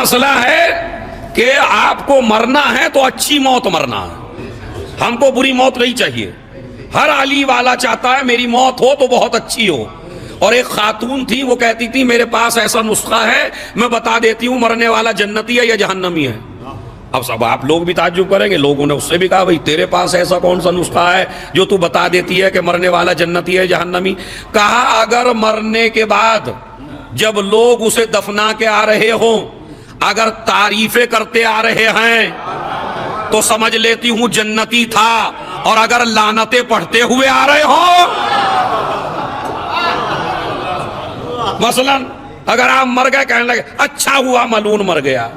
مسئلہ ہے کہ آپ کو مرنا ہے تو اچھی موت مرنا ہے، ہم کو بری موت نہیں چاہیے۔ ہر علی والا چاہتا ہے میری موت ہو تو بہت اچھی ہو۔ اور ایک خاتون تھی، وہ کہتی تھی میرے پاس ایسا نسخہ ہے، میں بتا دیتی ہوں مرنے والا جنتی ہے یا جہنمی ہے۔ اب سب آپ لوگ بھی تعجب کریں گے، لوگوں نے اس سے بھی کہا بھئی تیرے پاس ایسا کون سا نسخہ ہے جو تو بتا دیتی ہے کہ مرنے والا جنتی ہے جہنمی؟ کہا اگر مرنے کے بعد جب لوگ اسے دفنا کے آ رہے ہوں اگر تعریفیں کرتے آ رہے ہیں تو سمجھ لیتی ہوں جنتی تھا، اور اگر لعنتیں پڑھتے ہوئے آ رہے ہوں، مثلا اگر آپ مر گئے کہنے لگے اچھا ہوا ملعون مر گیا،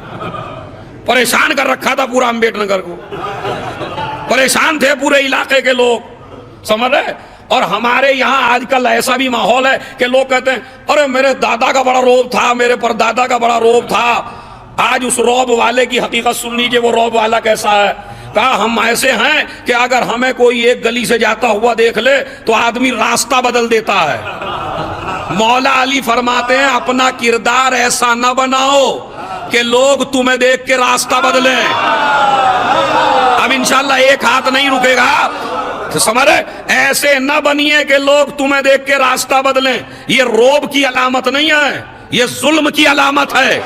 پریشان کر رکھا تھا پورا امبیڈ نگر کو، پریشان تھے پورے علاقے کے لوگ، سمجھ رہے؟ اور ہمارے یہاں آج کل ایسا بھی ماحول ہے کہ لوگ کہتے ہیں ارے میرے دادا کا بڑا روب تھا، میرے پردادا کا بڑا روب تھا۔ آج اس روب والے کی حقیقت سن لیجئے، وہ روب والا کیسا ہے۔ کہا ہم ایسے ہیں کہ اگر ہمیں کوئی ایک گلی سے جاتا ہوا دیکھ لے تو آدمی راستہ بدل دیتا ہے۔ مولا علی فرماتے ہیں اپنا کردار ایسا نہ بناؤ کہ لوگ تمہیں دیکھ کے راستہ بدلیں۔ اب انشاءاللہ ایک ہاتھ نہیں رکے گا، سمجھ رہے؟ ایسے نہ بنیے کہ لوگ تمہیں دیکھ کے راستہ بدلیں۔ یہ روب کی علامت نہیں ہے، یہ ظلم کی علامت ہے۔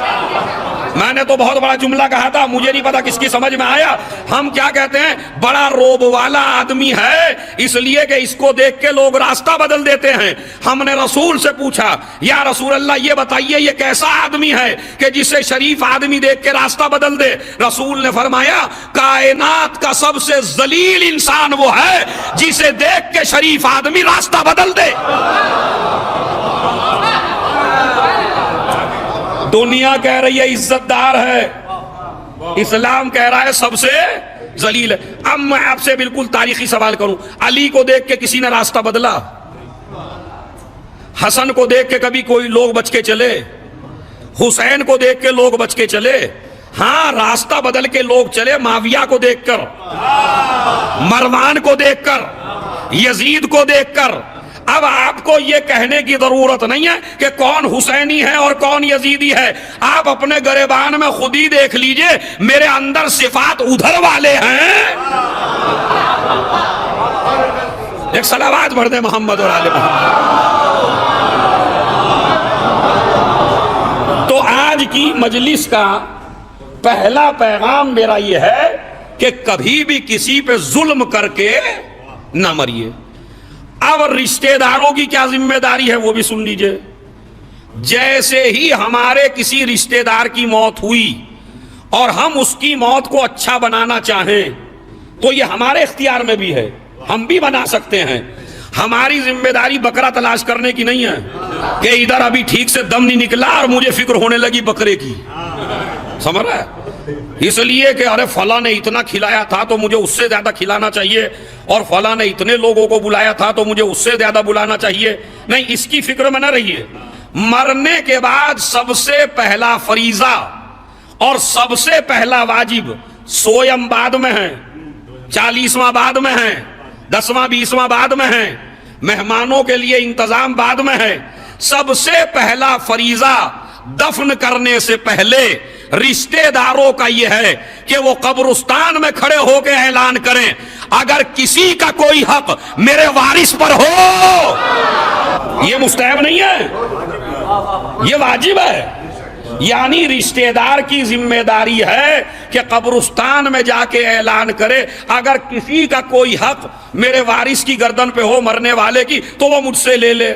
میں نے تو بہت بڑا جملہ کہا تھا، مجھے نہیں پتا کس کی سمجھ میں آیا۔ ہم کیا کہتے ہیں؟ بڑا روب والا آدمی ہے اس لیے کہ اس کو دیکھ کے لوگ راستہ بدل دیتے ہیں۔ ہم نے رسول سے پوچھا یا رسول اللہ یہ بتائیے یہ کیسا آدمی ہے کہ جسے شریف آدمی دیکھ کے راستہ بدل دے؟ رسول نے فرمایا کائنات کا سب سے ذلیل انسان وہ ہے جسے دیکھ کے شریف آدمی راستہ بدل دے۔ دنیا کہہ رہی ہے عزت دار ہے، اسلام کہہ رہا ہے سب سے ذلیل ہے۔ اب میں آپ سے بالکل تاریخی سوال کروں، علی کو دیکھ کے کسی نے راستہ بدلا؟ حسن کو دیکھ کے کبھی کوئی لوگ بچ کے چلے؟ حسین کو دیکھ کے لوگ بچ کے چلے؟ ہاں راستہ بدل کے لوگ چلے، معاویہ کو دیکھ کر، مروان کو دیکھ کر، یزید کو دیکھ کر۔ اب آپ کو یہ کہنے کی ضرورت نہیں ہے کہ کون حسینی ہے اور کون یزیدی ہے، آپ اپنے گریبان میں خود ہی دیکھ لیجئے میرے اندر صفات ادھر والے ہیں۔ ایک صلوات پڑھ دیں محمد اور آل محمد۔ تو آج کی مجلس کا پہلا پیغام میرا یہ ہے کہ کبھی بھی کسی پہ ظلم کر کے نہ مریے۔ اب رشتہ داروں کی کیا ذمہ داری ہے وہ بھی سن لیجئے۔ جیسے ہی ہمارے کسی رشتہ دار کی موت ہوئی اور ہم اس کی موت کو اچھا بنانا چاہیں تو یہ ہمارے اختیار میں بھی ہے، ہم بھی بنا سکتے ہیں۔ ہماری ذمہ داری بکرا تلاش کرنے کی نہیں ہے کہ ادھر ابھی ٹھیک سے دم نہیں نکلا اور مجھے فکر ہونے لگی بکرے کی، سمجھ رہا ہے؟ اس لیے کہ ارے فلاں نے اتنا کھلایا تھا تو مجھے اس سے زیادہ کھلانا چاہیے، اور فلاں نے اتنے لوگوں کو بلایا تھا تو مجھے اس سے زیادہ بلانا چاہیے۔ نہیں، اس کی فکر میں نہ رہیے۔ مرنے کے بعد سب سے پہلا فریضہ اور سب سے پہلا واجب سویم بعد میں ہے، 40واں بعد میں ہے، 10واں 20واں بعد میں ہے، مہمانوں کے لیے انتظام بعد میں ہے۔ سب سے پہلا فریضہ دفن کرنے سے پہلے رشتہ داروں کا یہ ہے کہ وہ قبرستان میں کھڑے ہو کے اعلان کریں اگر کسی کا کوئی حق میرے وارث پر ہو، یہ مستحب نہیں ہے، یہ واجب ہے۔ یعنی رشتہ دار کی ذمہ داری ہے کہ قبرستان میں جا کے اعلان کرے اگر کسی کا کوئی حق میرے وارث کی گردن پہ ہو، مرنے والے کی، تو وہ مجھ سے لے لے۔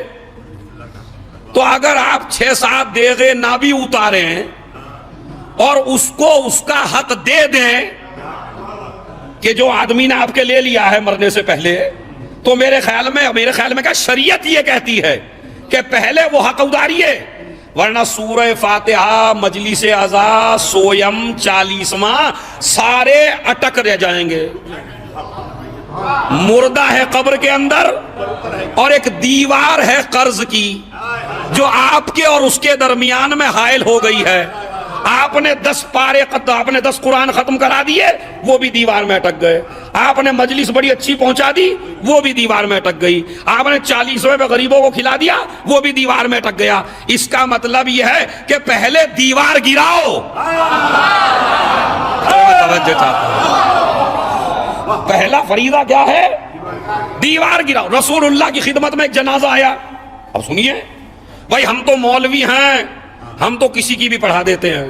تو اگر آپ 6-7 دیغے نہ بھی اتاریں اور اس کو اس کا حق دے دیں کہ جو آدمی نے آپ کے لے لیا ہے مرنے سے پہلے، تو میرے خیال میں کیا شریعت یہ کہتی ہے کہ پہلے وہ حق اتاریے، ورنہ سورہ فاتحہ، مجلس عزا، سویم، 40واں سارے اٹک رہ جائیں گے۔ مردہ ہے قبر کے اندر اور ایک دیوار ہے قرض کی جو آپ کے اور اس کے درمیان میں حائل ہو گئی ہے۔ آپ نے 10 پارے آپ نے 10 قرآن ختم کرا دیے، وہ بھی دیوار میں اٹک گئے. آپ نے مجلس بڑی اچھی پہنچا دی، وہ بھی دیوار میں اٹک گئی. آپ نے 40 روپے غریبوں کو کھلا دیا، وہ بھی دیوار میں اٹک گیا. اس کا مطلب یہ ہے کہ پہلے دیوار گراؤ. توجہ چاہتا ہوں، پہلا فریضہ کیا ہے؟ دیوار گراؤ. رسول اللہ کی خدمت میں ایک جنازہ آیا. اب سنیے بھائی، ہم تو مولوی ہیں، ہم تو کسی کی بھی پڑھا دیتے ہیں،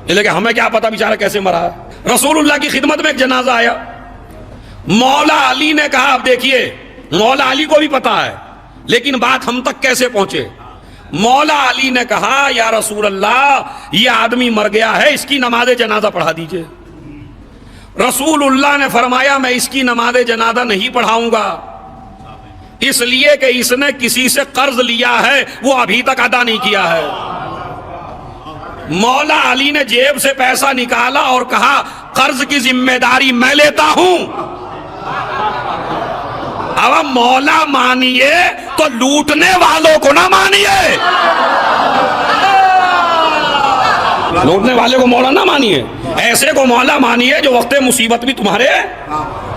لیکن ہمیں کیا پتا بیچارہ کیسے مرا ہے. رسول اللہ کی خدمت میں ایک جنازہ آیا. مولا علی نے کہا، اب دیکھیے مولا علی کو بھی پتا ہے، لیکن بات ہم تک کیسے پہنچے. مولا علی نے کہا یا رسول اللہ، یہ آدمی مر گیا ہے، اس کی نماز جنازہ پڑھا دیجئے. رسول اللہ نے فرمایا میں اس کی نماز جنازہ نہیں پڑھاؤں گا، اس لیے کہ اس نے کسی سے قرض لیا ہے، وہ ابھی تک ادا نہیں کیا ہے. مولا علی نے جیب سے پیسہ نکالا اور کہا قرض کی ذمہ داری میں لیتا ہوں. اب مولا مانیے تو لوٹنے والوں کو نہ مانیے، لوٹنے والے کو مولا نہ مانیے، ایسے کو مولا مانیے جو وقت مصیبت بھی تمہارے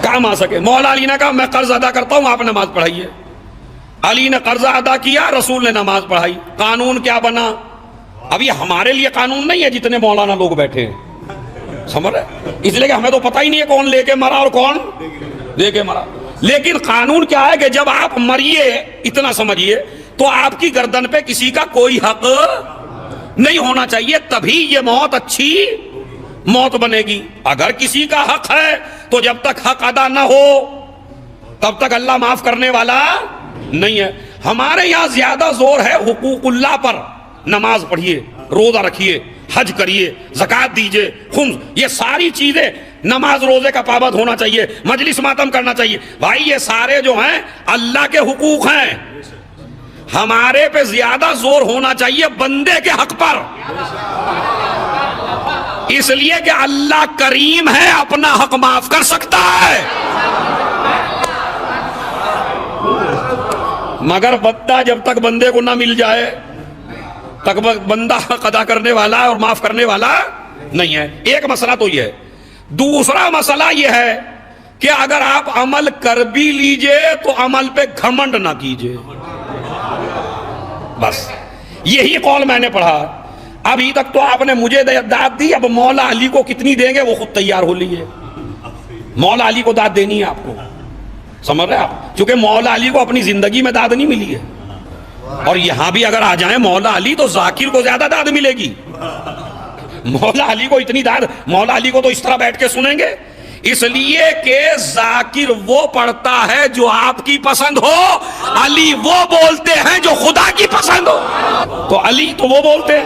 کام آ سکے. مولا علی نے کہا میں قرض ادا کرتا ہوں، آپ نماز پڑھائیے. علی نے قرض ادا کیا، رسول نے نماز پڑھائی. قانون کیا بنا؟ اب یہ ہمارے لیے قانون نہیں ہے جتنے مولانا لوگ بیٹھے ہیں، سمجھ رہے؟ اس لیے کہ ہمیں تو پتہ ہی نہیں ہے کون لے کے مرا اور کون دے کے مرا. لیکن قانون کیا ہے کہ جب آپ مریے، اتنا سمجھیے، تو آپ کی گردن پہ کسی کا کوئی حق نہیں ہونا چاہیے، تبھی یہ موت اچھی موت بنے گی. اگر کسی کا حق ہے تو جب تک حق ادا نہ ہو تب تک اللہ معاف کرنے والا نہیں ہے. ہمارے یہاں زیادہ زور ہے حقوق اللہ پر. نماز پڑھیے، روزہ رکھیے، حج کریے، زکوٰۃ دیجیے، خمس، یہ ساری چیزیں، نماز روزے کا پابند ہونا چاہیے، مجلس ماتم کرنا چاہیے. بھائی یہ سارے جو ہیں اللہ کے حقوق ہیں. ہمارے پہ زیادہ زور ہونا چاہیے بندے کے حق پر، اس لیے کہ اللہ کریم ہے، اپنا حق معاف کر سکتا ہے. مگر بندہ جب تک بندے کو نہ مل جائے تک بندہ حق ادا کرنے والا اور معاف کرنے والا نہیں ہے. ایک مسئلہ تو یہ ہے. دوسرا مسئلہ یہ ہے کہ اگر آپ عمل کر بھی لیجئے تو عمل پہ گھمنڈ نہ کیجئے. بس یہی قول میں نے پڑھا. ابھی تک تو آپ نے مجھے داد دی، اب مولا علی کو کتنی دیں گے وہ خود تیار ہو لیجئے. مولا علی کو داد دینی ہے آپ کو، سمجھ رہے آپ؟ کیونکہ مولا علی کو اپنی زندگی میں داد نہیں ملی ہے. اور یہاں بھی اگر آ جائیں مولا علی تو ذاکر کو زیادہ داد ملے گی. مولا علی کو اتنی داد، مولا علی کو تو اس طرح بیٹھ کے سنیں گے، اس لیے کہ ذاکر وہ پڑھتا ہے جو آپ کی پسند ہو، علی وہ بولتے ہیں جو خدا کی پسند ہو. تو علی تو وہ بولتے ہیں،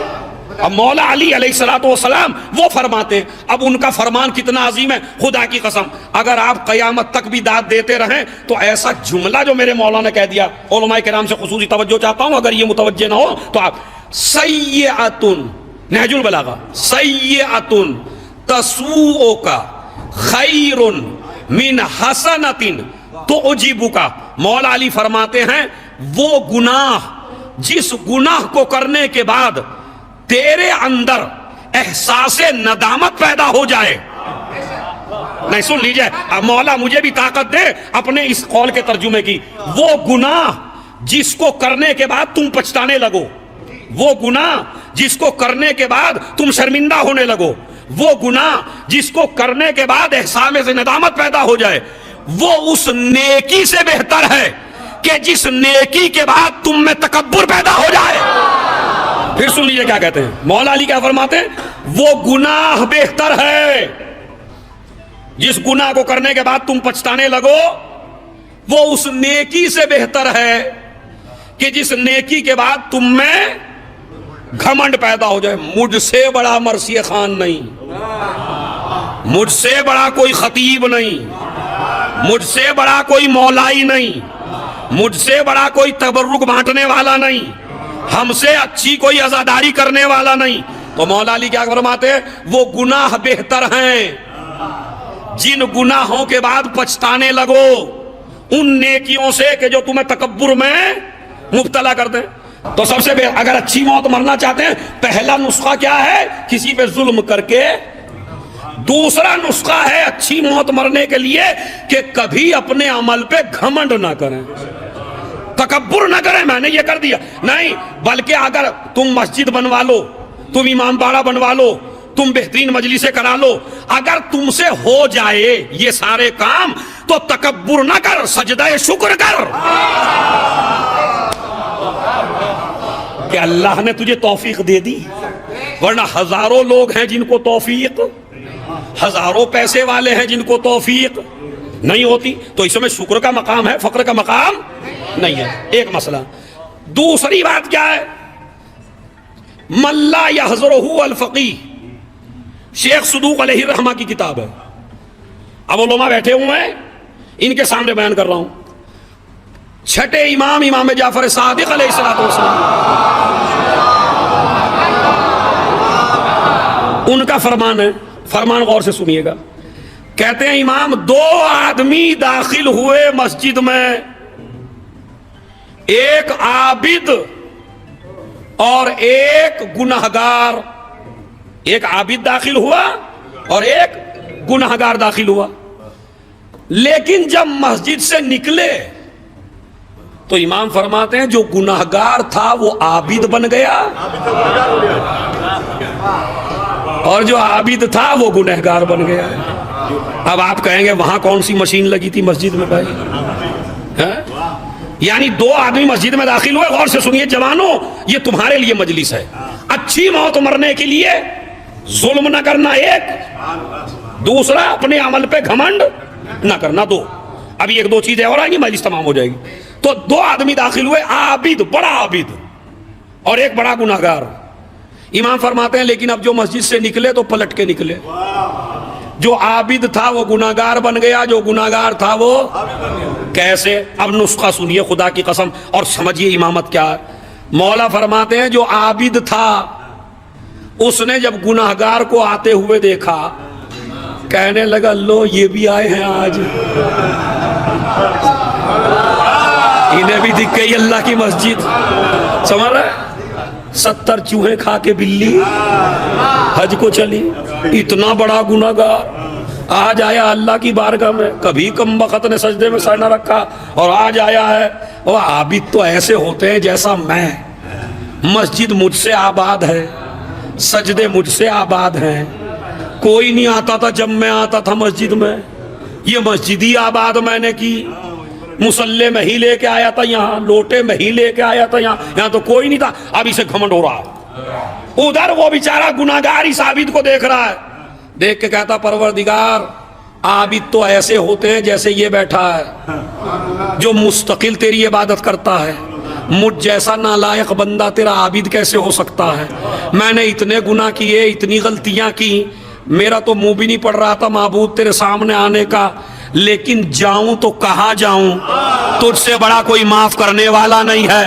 اب مولا علی علیہ الصلوۃ والسلام وہ فرماتے ہیں. اب ان کا فرمان کتنا عظیم ہے، خدا کی قسم اگر آپ قیامت تک بھی داد دیتے رہیں تو ایسا جملہ جو میرے مولا نے کہہ دیا، علماء کرام سے خصوصی توجہ چاہتا ہوں، اگر یہ متوجہ نہ ہو تو آپ سیئۃن، نہج البلاغہ، سیئۃن تسوءک خیر من حسنۃ تعجبک. مولا علی فرماتے ہیں وہ گناہ جس گناہ کو کرنے کے بعد تیرے اندر احساس ندامت پیدا ہو جائے. نہیں سن لیجئے، اب مولا مجھے بھی طاقت دے اپنے اس قول کے ترجمے کی. وہ گناہ جس کو کرنے کے بعد تم پچھتانے لگو، وہ گناہ جس کو کرنے کے بعد تم شرمندہ ہونے لگو، وہ گناہ جس کو کرنے کے بعد احساس ندامت پیدا ہو جائے، وہ اس نیکی سے بہتر ہے کہ جس نیکی کے بعد تم میں تکبر پیدا ہو جائے. پھر سن لیجئے کیا کہتے ہیں مولا علی، کیا فرماتے ہیں؟ وہ گناہ بہتر ہے جس گناہ کو کرنے کے بعد تم پچھتانے لگو، وہ اس نیکی سے بہتر ہے کہ جس نیکی کے بعد تم میں گھمنڈ پیدا ہو جائے. مجھ سے بڑا مرثیہ خان نہیں، مجھ سے بڑا کوئی خطیب نہیں، مجھ سے بڑا کوئی مولائی نہیں، مجھ سے بڑا کوئی تبرک بانٹنے والا نہیں، ہم سے اچھی کوئی عزاداری کرنے والا نہیں. تو مولا علی کیا فرماتے ہیں؟ وہ گناہ بہتر ہیں جن گناہوں کے بعد پچھتانے لگو ان نیکیوں سے کہ جو تمہیں تکبر میں مبتلا کر دیں. تو سب سے اگر اچھی موت مرنا چاہتے ہیں پہلا نسخہ کیا ہے؟ کسی پہ ظلم کر کے. دوسرا نسخہ ہے اچھی موت مرنے کے لیے کہ کبھی اپنے عمل پہ گھمنڈ نہ کریں، تکبر نہ کریں میں نے یہ کر دیا، نہیں، بلکہ اگر تم مسجد بنوا لو، تم امام باڑہ بنوا لو، تم بہترین مجلسیں کرا لو، اگر تم سے ہو جائے یہ سارے کام تو تکبر نہ کر، سجدہ شکر کر کہ اللہ نے تجھے توفیق دے دی. ورنہ ہزاروں لوگ ہیں جن کو توفیق، ہزاروں پیسے والے ہیں جن کو توفیق نہیں ہوتی، تو اس میں شکر کا مقام ہے، فقر کا مقام نہیں ہے. ایک مسئلہ. دوسری بات کیا ہے؟ من لا یحضرہ الفقیہ، شیخ صدوق علیہ الرحمہ کی کتاب ہے. اب علماء بیٹھے ہوئے ہیں، ان کے سامنے بیان کر رہا ہوں. چھٹے امام امام جعفر صادق علیہ السلام، ان کا فرمان ہے، فرمان غور سے سنیے گا. کہتے ہیں امام دو آدمی داخل ہوئے مسجد میں، ایک عابد اور ایک گنہگار. ایک عابد داخل ہوا اور ایک گنہگار داخل ہوا. لیکن جب مسجد سے نکلے تو امام فرماتے ہیں جو گنہگار تھا وہ عابد بن گیا اور جو عابد تھا وہ گنہگار بن گیا. اب آپ کہیں گے وہاں کون سی مشین لگی تھی مسجد میں بھائی؟ یعنی دو آدمی مسجد میں داخل ہوئے. غور سے سنیے جوانوں، یہ تمہارے لیے مجلس ہے. اچھی موت مرنے کے لیے ظلم نہ کرنا ایک، دوسرا اپنے عمل پہ گھمنڈ نہ کرنا دو. ابھی ایک دو چیزیں اور آئیں گی، مجلس تمام ہو جائے گی. تو دو آدمی داخل ہوئے، عابد، بڑا عابد اور ایک بڑا گناہگار. امام فرماتے ہیں لیکن اب جو مسجد سے نکلے تو پلٹ کے نکلے. جو عابد تھا وہ گناہگار بن گیا، جو گناہگار تھا وہ کیسے؟ اب نسخہ سنیے خدا کی قسم اور سمجھیے امامت کیا ہے. مولا فرماتے ہیں جو عابد تھا اس نے جب گناہگار کو آتے ہوئے دیکھا کہنے لگا لو یہ بھی آئے ہیں آج، انہیں بھی دکھ گئی اللہ کی مسجد. سمجھ رہے؟ 70 چوہے کھا کے بلی حج کو چلی. اتنا بڑا گناہگار آج آیا اللہ کی بارگاہ میں، کبھی کم وقت نے سجدے میں سر نہ رکھا اور آج آیا ہے. وہ عابد تو ایسے ہوتے ہیں جیسا میں، مسجد مجھ سے آباد ہے، سجدے مجھ سے آباد ہیں. کوئی نہیں آتا تھا جب میں آتا تھا مسجد میں، یہ مسجد ہی آباد میں نے کی. مسلح میں ہی لے کے آیا تھا یہاں، لوٹے میں ہی لے کے آیا تھا یہاں تو کوئی نہیں تھا. اب اسے گھمنڈ ہو رہا. ادھر وہ بیچارہ گناہگار اس عابد کو دیکھ رہا ہے، دیکھ کے کہتا پروردگار عابد تو ایسے ہوتے ہیں جیسے یہ بیٹھا ہے جو مستقل تیری عبادت کرتا ہے. مجھ جیسا نالائق بندہ تیرا عابد کیسے ہو سکتا ہے؟ میں نے اتنے گناہ کیے، اتنی غلطیاں کی، میرا تو منہ بھی نہیں پڑ رہا تھا معبود تیرے سامنے آنے کا، لیکن جاؤں تو کہاں جاؤں؟ تجھ سے بڑا کوئی معاف کرنے والا نہیں ہے،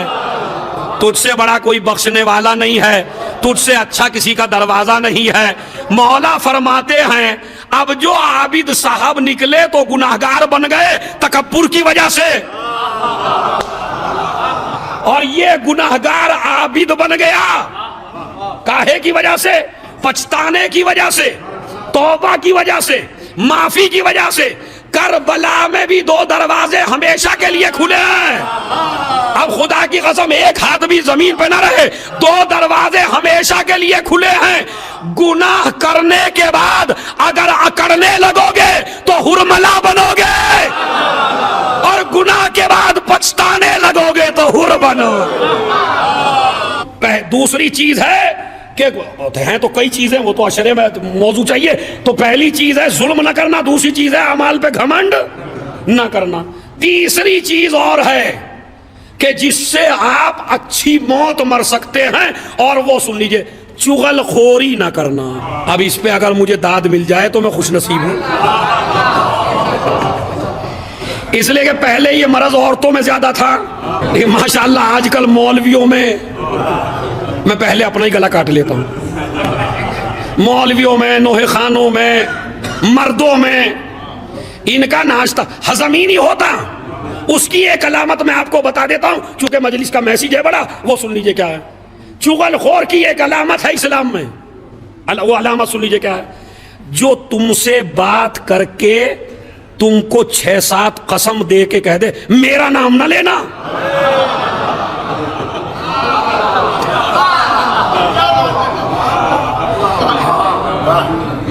تجھ سے بڑا کوئی بخشنے والا نہیں ہے، تجھ سے اچھا کسی کا دروازہ نہیں ہے. مولا فرماتے ہیں اب جو عابد صاحب نکلے تو گناہگار بن گئے تکبر کی وجہ سے، اور یہ گناہگار عابد بن گیا کاہے کی وجہ سے؟ پچھتانے کی وجہ سے، توبہ کی وجہ سے، معافی کی وجہ سے. کربلا میں بھی دو دروازے ہمیشہ کے لیے کھلے ہیں. اب خدا کی قسم ایک ہاتھ بھی زمین پہ نہ رہے، دو دروازے ہمیشہ کے لیے کھلے ہیں. گناہ کرنے کے بعد اگر اکڑنے لگو گے تو ہرملا بنو گے، اور گناہ کے بعد پچھتانے لگو گے تو ہر بنو. دوسری چیز ہے کہ ہیں تو کئی چیزیں، وہ تو اشرے میں موضوع چاہیے. تو پہلی چیز ہے ظلم نہ کرنا، دوسری چیز ہے اعمال پہ گھمنڈ نہ کرنا. تیسری چیز اور ہے کہ جس سے آپ اچھی موت مر سکتے ہیں، اور وہ سن لیجئے چغل خوری نہ کرنا. اب اس پہ اگر مجھے داد مل جائے تو میں خوش نصیب ہوں، اس لیے کہ پہلے یہ مرض عورتوں میں زیادہ تھا، لیکن ماشاءاللہ آج کل مولویوں میں پہلے اپنا ہی گلا کاٹ لیتا ہوں، مولویوں میں، نوحے خانوں میں، مردوں میں ان کا ناشتہ ہضم ہی نہیں ہوتا. اس کی ایک علامت میں آپ کو بتا دیتا ہوں، چونکہ مجلس کا میسج ہے بڑا، وہ سن لیجئے کیا ہے۔ چغل خور کی ایک علامت ہے اسلام میں، وہ علامت سن لیجئے کیا ہے۔ جو تم سے بات کر کے تم کو 6-7 قسم دے کے کہہ دے میرا نام نہ لینا،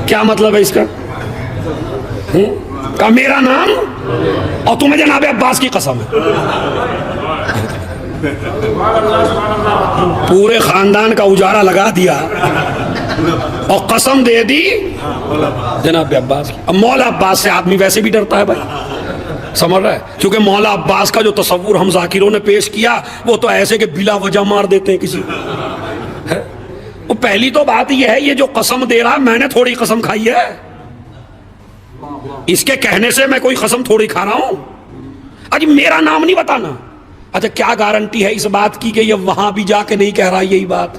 کیا مطلب ہے اس کا؟ کہ میرا نام، اور تمہیں جناب عباس کی قسم ہے، پورے خاندان کا اجارہ لگا دیا اور قسم دے دی جناب عباس کی۔ اب مولا عباس سے آدمی ویسے بھی ڈرتا ہے بھائی، سمجھ رہا ہے؟ کیونکہ مولا عباس کا جو تصور ہم ذاکروں نے پیش کیا وہ تو ایسے کہ بلا وجہ مار دیتے ہیں کسی کو۔ وہ پہلی تو بات یہ ہے، یہ جو قسم دے رہا میں نے تھوڑی قسم کھائی ہے، اس کے کہنے سے میں کوئی قسم تھوڑی کھا رہا ہوں۔ اجی میرا نام نہیں بتانا، اچھا کیا گارنٹی ہے اس بات کی کہ یہ وہاں بھی جا کے نہیں کہہ رہا یہی بات؟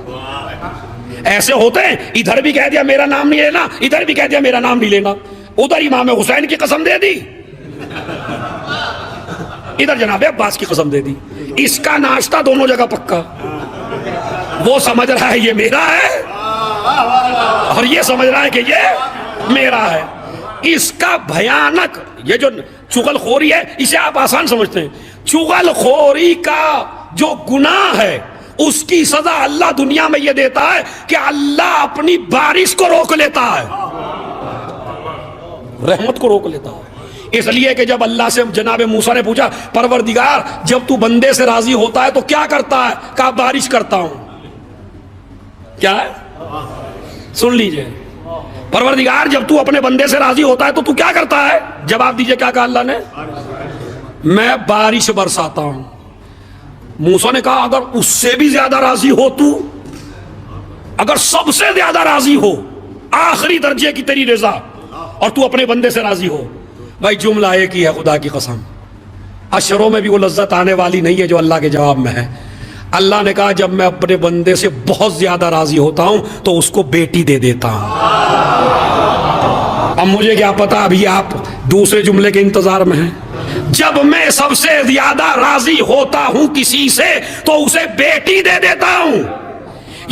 ایسے ہوتے ہیں، ادھر بھی کہہ دیا میرا نام نہیں لینا، ادھر بھی کہہ دیا میرا نام نہیں لینا، ادھر امام حسین کی قسم دے دی، ادھر جناب عباس کی قسم دے دی۔ اس کا ناشتہ دونوں جگہ پکا، وہ سمجھ رہا ہے یہ میرا ہے اور یہ سمجھ رہا ہے کہ یہ میرا ہے۔ اس کا بھیانک یہ جو چغل خوری ہے، اسے آپ آسان سمجھتے ہیں، چغل خوری کا جو گناہ ہے اس کی سزا اللہ دنیا میں یہ دیتا ہے کہ اللہ اپنی بارش کو روک لیتا ہے، رحمت کو روک لیتا ہے۔ اس لیے کہ جب اللہ سے جناب موسیٰ نے پوچھا پروردگار جب تو بندے سے راضی ہوتا ہے تو کیا کرتا ہے؟ کہا بارش کرتا ہوں۔ کیا ہے؟ سن لیجئے، پروردگار جب تو اپنے بندے سے راضی ہوتا ہے تو کیا کرتا ہے؟ جواب دیجئے کیا کہا اللہ نے؟ میں بارش برساتا ہوں۔ موسیٰ نے کہا اگر اس سے بھی زیادہ راضی ہو تو، اگر سب سے زیادہ راضی ہو، آخری درجے کی تیری رضا، اور تو اپنے بندے سے راضی ہو، بھائی جملہ ایک ہی ہے خدا کی قسم، اشروں میں بھی وہ لذت آنے والی نہیں ہے جو اللہ کے جواب میں ہے۔ اللہ نے کہا جب میں اپنے بندے سے بہت زیادہ راضی ہوتا ہوں تو اس کو بیٹی دے دیتا ہوں۔ اب مجھے کیا پتا ابھی آپ دوسرے جملے کے انتظار میں ہیں۔ جب میں سب سے زیادہ راضی ہوتا ہوں کسی سے تو اسے بیٹی دے دیتا ہوں۔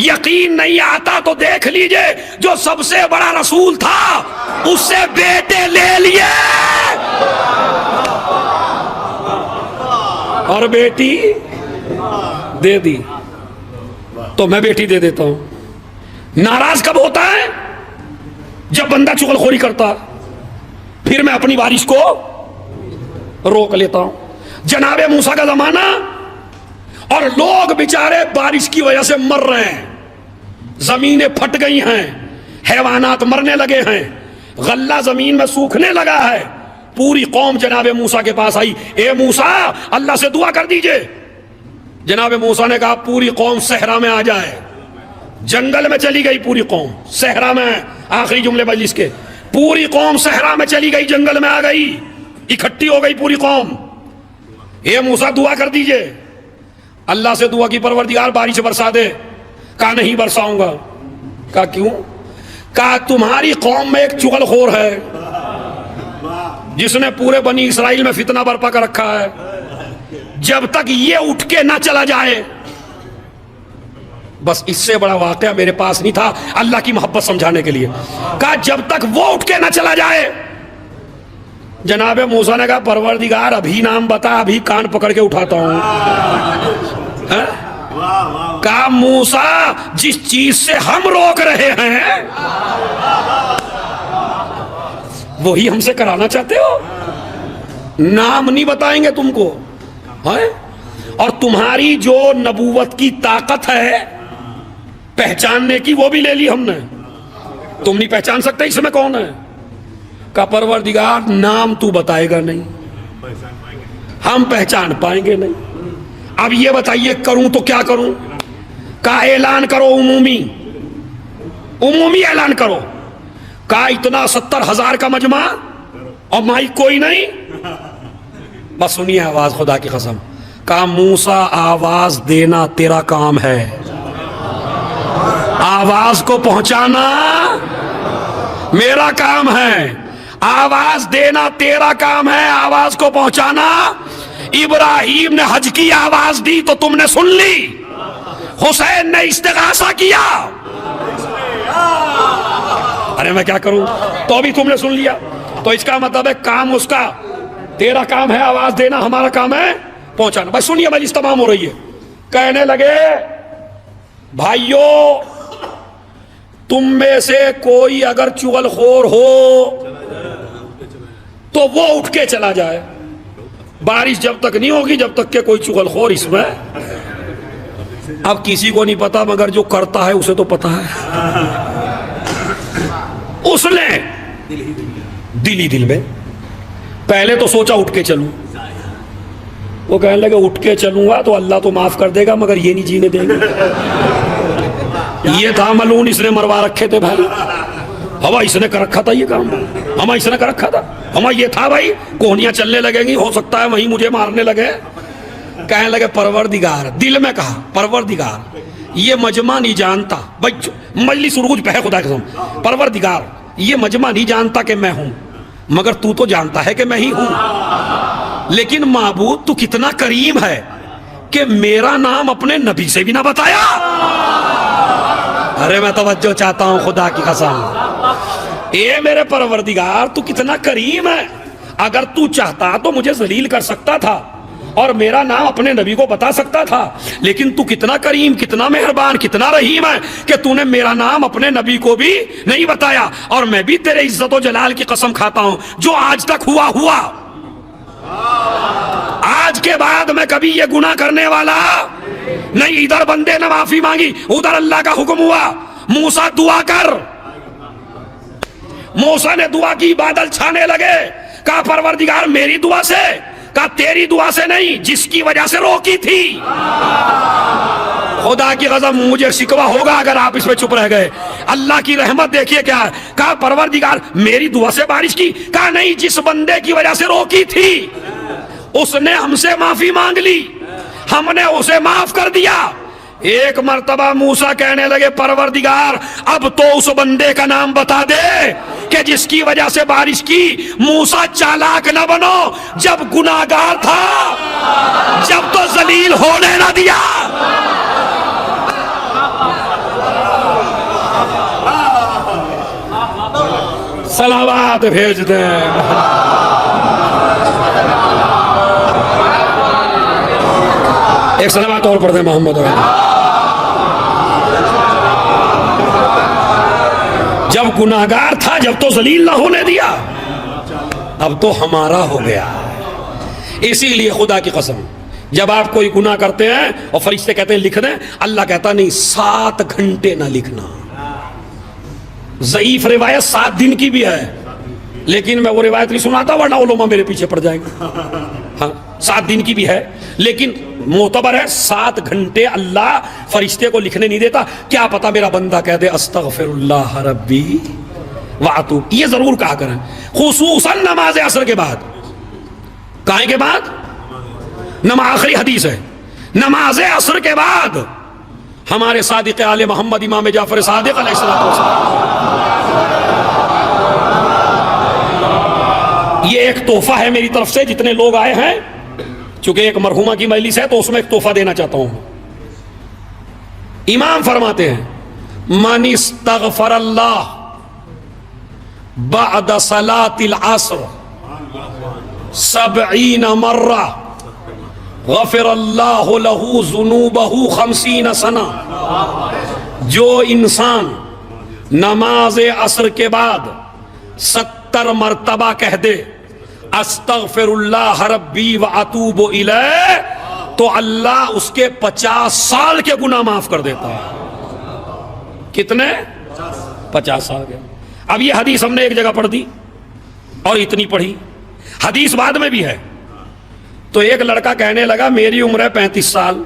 یقین نہیں آتا تو دیکھ لیجئے جو سب سے بڑا رسول تھا اس سے بیٹے لے لیے اور بیٹی دے دی، تو میں بیٹی دے دیتا ہوں۔ ناراض کب ہوتا ہے؟ جب بندہ چغل خوری کرتا، پھر میں اپنی بارش کو روک لیتا ہوں۔ جناب موسیٰ کا زمانہ اور لوگ بیچارے بارش کی وجہ سے مر رہے ہیں، زمینیں پھٹ گئی ہیں، حیوانات مرنے لگے ہیں، غلہ زمین میں سوکھنے لگا ہے۔ پوری قوم جناب موسیٰ کے پاس آئی، اے موسیٰ اللہ سے دعا کر دیجئے۔ جناب موسیٰ نے کہا پوری قوم صحرا میں آ جائے۔ جنگل میں چلی گئی پوری قوم، صحرا میں، آخری جملے مجلس کے، پوری قوم صحرا میں چلی گئی، جنگل میں آ گئی، اکٹھی ہو گئی پوری قوم۔ اے موسیٰ دعا کر دیجئے۔ اللہ سے دعا کی پروردگار بارش برسا دے۔ کہا نہیں برساؤں گا۔ کہا کیوں؟ کہا تمہاری قوم میں ایک چغل خور ہے جس نے پورے بنی اسرائیل میں فتنہ برپا کر رکھا ہے، جب تک یہ اٹھ کے نہ چلا جائے، بس اس سے بڑا واقعہ میرے پاس نہیں تھا اللہ کی محبت سمجھانے کے لیے۔ کہا جب تک وہ اٹھ کے نہ چلا جائے۔ جناب موسیٰ نے کہا پروردگار ابھی نام بتا، ابھی کان پکڑ کے اٹھاتا ہوں۔ کہا موسیٰ جس چیز سے ہم روک رہے ہیں وہی ہم سے کرانا چاہتے ہو؟ نام نہیں بتائیں گے تم کو، اور تمہاری جو نبوت کی طاقت ہے پہچاننے کی وہ بھی لے لی ہم نے، تم نہیں پہچان سکتے اس میں کون ہے۔ کہ پروردگار نام تو بتائے گا نہیں، ہم پہچان پائیں گے نہیں۔ اب یہ بتائیے کروں تو کیا کروں؟ کہا اعلان کرو، عمومی اعلان کرو۔ کہا اتنا 70,000 کا مجمع اور مائک کوئی نہیں؟ بس سنیے آواز خدا کی قسم۔ کہا موسیٰ آواز دینا تیرا کام ہے، آواز کو پہنچانا میرا کام ہے، آواز دینا تیرا کام ہے، آواز کو پہنچانا ابراہیم نے حج کی آواز دی تو تم نے سن لی، حسین نے استغاثہ کیا، ارے میں کیا کروں، تو بھی تم نے سن لیا۔ تو اس کا مطلب ہے کام اس کا، تیرا کام ہے آواز دینا، ہمارا کام ہے پہنچانا۔ بھائی سنیے، مجلس تمام ہو رہی ہے۔ کہنے لگے بھائیو تم میں سے کوئی اگر چغل خور ہو تو وہ اٹھ کے چلا جائے، بارش جب تک نہیں ہوگی جب تک کہ کوئی چغل خور اس میں۔ اب کسی کو نہیں پتا مگر جو کرتا ہے اسے تو پتا ہے۔ اس نے دل میں پہلے تو سوچا اٹھ کے چلوں، وہ کہنے لگے اٹھ کے چلوں گا تو اللہ تو معاف کر دے گا مگر یہ نہیں جینے دیں گے۔ یہ تھا ملعون، اس نے مروا رکھے تھے بھائی، ہوا اس نے کر رکھا تھا، یہ کام ہما اس نے کر رکھا تھا، ہما یہ تھا بھائی کوہنیاں چلنے لگیں گی، ہو سکتا ہے وہیں مجھے مارنے لگے۔ کہنے لگے پروردگار، دل میں کہا پروردگار یہ مجمع نہیں جانتا، مجلس عروج پہ ہے خدا کی قسم، پروردگار یہ مجمع نہیں جانتا کہ میں ہوں مگر تو تو جانتا ہے کہ میں ہی ہوں، لیکن معبود تو کتنا کریم ہے کہ میرا نام اپنے نبی سے بھی نہ بتایا۔ ارے میں توجہ چاہتا ہوں خدا کی قسم، اے میرے پروردگار تو کتنا کریم ہے، اگر تو چاہتا تو مجھے ذلیل کر سکتا تھا اور میرا نام اپنے نبی کو بتا سکتا تھا، لیکن تو کتنا کریم، کتنا مہربان، کتنا رحیم ہے کہ تو نے میرا نام اپنے نبی کو بھی نہیں بتایا، اور میں بھی تیرے عزت و جلال کی قسم کھاتا ہوں جو آج تک ہوا آج کے بعد میں کبھی یہ گناہ کرنے والا نہیں۔ ادھر بندے نے معافی مانگی، ادھر اللہ کا حکم ہوا موسیٰ دعا کر، موسیٰ نے دعا کی، بادل چھانے لگے، کہا پروردگار میری دعا سے، کہا تیری دعا سے نہیں جس کی وجہ سے روکی تھی۔ خدا کی قسم مجھے شکوہ ہوگا اگر آپ اس میں چپ رہ گئے۔ اللہ کی رحمت دیکھیے کیا ہے، کہا پروردگار میری دعا سے بارش کی، کہا نہیں جس بندے کی وجہ سے روکی تھی اس نے ہم سے معافی مانگ لی، ہم نے اسے معاف کر دیا۔ ایک مرتبہ موسیٰ کہنے لگے پروردگار اب تو اس بندے کا نام بتا دے کہ جس کی وجہ سے بارش کی۔ موسیٰ چالاک نہ بنو، جب گناہگار تھا جب تو ذلیل ہونے نہ دیا۔ صلوات بھیج دیں۔ ایک صلوات اور پڑھ دیں محمد۔ جب گناہگار تھا جب تو ذلیل نہ ہونے دیا، اب تو ہمارا ہو گیا۔ اسی لیے خدا کی قسم جب آپ کوئی گناہ کرتے ہیں اور فرشتے کہتے ہیں لکھ دیں، اللہ کہتا نہیں 7 گھنٹے نہ لکھنا۔ ضعیف روایت 7 دن کی بھی ہے، لیکن میں وہ روایت نہیں سناتا ورنہ علماء میرے پیچھے پڑ جائیں گے۔ ہاں 7 دن کی بھی ہے لیکن معتبر ہے 7 گھنٹے اللہ فرشتے کو لکھنے نہیں دیتا۔ کیا پتا میرا بندہ کہہ دے استغفر اللہ ربی واتوب، یہ ضرور کہا کریں، خصوصاً نماز عصر کے بعد۔ کائیں کے بعد؟ آخری حدیث ہے نماز عصر کے بعد۔ ہمارے صادق آل محمد امام جعفر صادق علیہ السلام، یہ ایک تحفہ ہے میری طرف سے جتنے لوگ آئے ہیں، چونکہ ایک مرحومہ کی مجلس ہے تو اس میں ایک تحفہ دینا چاہتا ہوں۔ امام فرماتے ہیں من استغفر اللہ بعد صلاة العصر 70 مرہ غفر اللہ لہ ذنوبہ 50 سنہ۔ جو انسان نماز عصر کے بعد 70 مرتبہ کہہ دے استغفر اللہ ربی واتوب الیہ، تو اللہ اس کے 50 سال کے گناہ معاف کر دیتا ہے۔ کتنے؟ 50 سال کے۔ اب یہ حدیث ہم نے ایک جگہ پڑھ دی اور اتنی پڑھی، حدیث بعد میں بھی ہے۔ تو ایک لڑکا کہنے لگا میری عمر ہے 35 سال،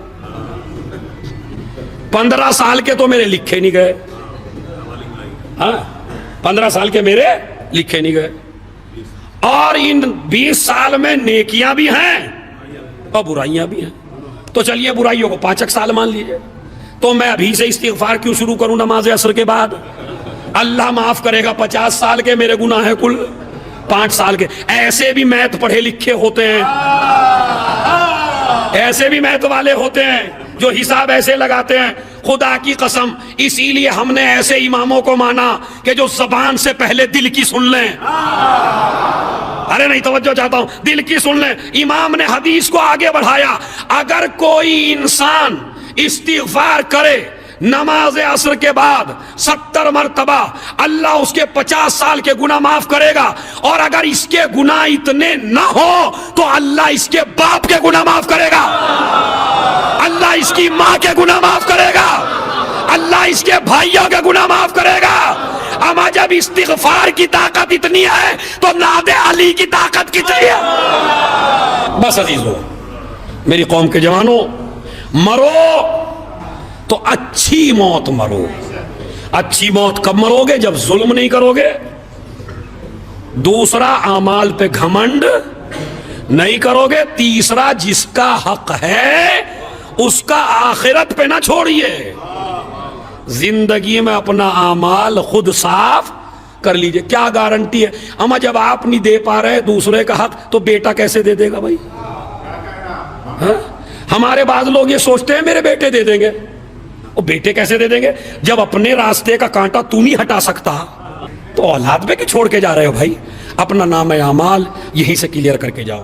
15 سال کے تو میرے لکھے نہیں گئے۔ ہاں 15 سال کے میرے لکھے نہیں گئے، اور ان 20 سال میں نیکیاں بھی ہیں اور برائیاں بھی ہیں، تو چلیے برائیوں کو 5 سال مان لیجئے۔ تو میں ابھی سے استغفار کیوں شروع کروں نماز عصر کے بعد؟ اللہ معاف کرے گا 50 سال کے میرے گناہ ہیں کل، 5 سال کے ایسے بھی میتھ پڑھے لکھے ہوتے ہیں، ایسے بھی میتھ والے ہوتے ہیں جو حساب ایسے لگاتے ہیں، خدا کی قسم اسی لیے ہم نے ایسے اماموں کو مانا کہ جو زبان سے پہلے دل کی سن لیں۔ ارے نہیں توجہ چاہتا ہوں، دل کی سن لیں۔ امام نے حدیث کو آگے بڑھایا، اگر کوئی انسان استغفار کرے نماز عصر کے بعد 70 مرتبہ، اللہ اس کے 50 سال کے گناہ معاف کرے گا، اور اگر اس کے گناہ اتنے نہ ہو تو اللہ اس کے باپ کے گناہ معاف کرے گا، اللہ اس کی ماں کے گناہ معاف کرے گا، اللہ اس کے بھائیوں کے گناہ معاف کرے گا۔ اما جب استغفار کی طاقت اتنی ہے تو ناد علی کی طاقت کتنی ہے؟ بس عزیزو، میری قوم کے جوانوں، مرو تو اچھی موت مرو۔ اچھی موت کب مرو گے؟ جب ظلم نہیں کرو گے، دوسرا اعمال پہ گھمنڈ نہیں کرو گے، تیسرا جس کا حق ہے اس کا آخرت پہ نہ چھوڑیے۔ زندگی میں اپنا اعمال خود صاف کر لیجئے۔ کیا گارنٹی ہے؟ اما جب آپ نہیں دے پا رہے دوسرے کا حق تو بیٹا کیسے دے دے گا بھائی؟ ہمارے بعض لوگ یہ سوچتے ہیں میرے بیٹے دے دیں گے، وہ بیٹے کیسے دے دیں گے جب اپنے راستے کا کانٹا تو نہیں ہٹا سکتا؟ تو اولاد پہ کی چھوڑ کے جا رہے ہو بھائی؟ اپنا نام اعمال یہیں سے کلیئر کر کے جاؤ۔